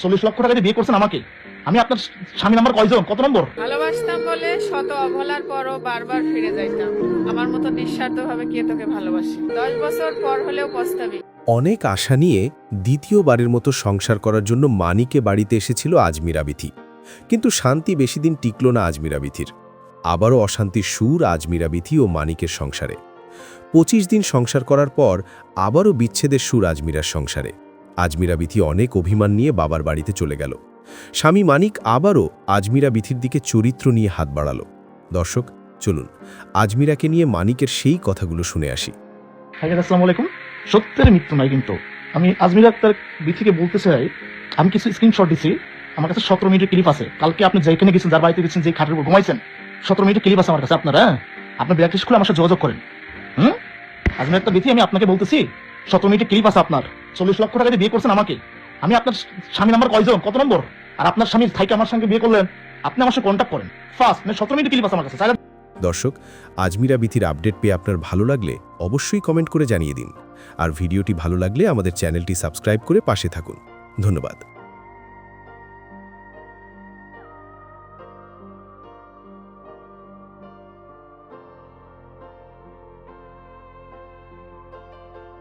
40 লক্ষ টাকা দিয়ে বিয়ে করছেন আমাকে। আমি আপনার স্বামী নাম্বার কয়জন, কত নম্বর? ভালোবাসতাম বলে শত অবহেলার পরও বারবার ফিরে যাইতাম। আমার মতো নিঃস্বার্থভাবে কে তোকে ভালোবাসে? 10 বছর পর হলেও পস্তাবি। অনেক আশা নিয়ে দ্বিতীয়বারের মতো সংসার করার জন্য মানিকে বাড়িতে এসেছিল আজমিরা বিথি। কিন্তু শান্তি বেশি দিন টিকল না আজমিরা বিথির। আবারও অশান্তির সুর আজমিরা বিথি ও মানিকের সংসারে। 25 দিন সংসার করার পর আবারও বিচ্ছেদের সুর আজমিরার সংসারে। আজমিরা বিথি অনেক অভিমান নিয়ে বাবার বাড়িতে চলে গেল। স্বামী মানিক আবারও আজমিরা বিথির দিকে চরিত্র নিয়ে হাত বাড়াল। দর্শক, চলুন আজমিরাকে নিয়ে মানিকের সেই কথাগুলো শুনে আসি। আসসালামু আলাইকুম। সত্যের মৃত্যু নাই, কিন্তু আমি আজমিরা আক্তার বিথিকে বলতে চাই, আমি কিছু স্ক্রিনশট দিছি। আমার কাছে 17 মিনিটের ক্লিপ আছে। কালকে আপনি যেখানে গেছেন, যার বাড়িতে গেছেন, যে খাটের উপর ঘুমাইছেন, 17 মিনিটের ক্লিপ আছে আমার কাছে। আপনারা আপনার ব্যাকলিশ খুলে আমার সাথে যোগাযোগ করেন। আজমিরা আক্তার বিথি, আমি আপনাকে বলতেছি, 17 মিনিটের ক্লিপ আছে আপনার। 40 লক্ষ টাকা দিয়ে বিয়ে করছেন আমাকে। আমি আপনার স্বামী নাম্বার কয়জন, কত নম্বর? আর আপনার স্বামীর থাইকে আমার সঙ্গে বিয়ে করলেন, আপনি আমার সাথে কন্ট্যাক্ট করেন ফার্স্ট। 17 মিনিটের ক্লিপ আছে আমার কাছে। দর্শক, আজমিরা বিথির আপডেট পেয়ে আপনার ভালো লাগলে অবশ্যই কমেন্ট করে জানিয়ে দিন। আর ভিডিওটি ভালো লাগলে আমাদের চ্যানেলটি সাবস্ক্রাইব করে পাশে থাকুন। ধন্যবাদ।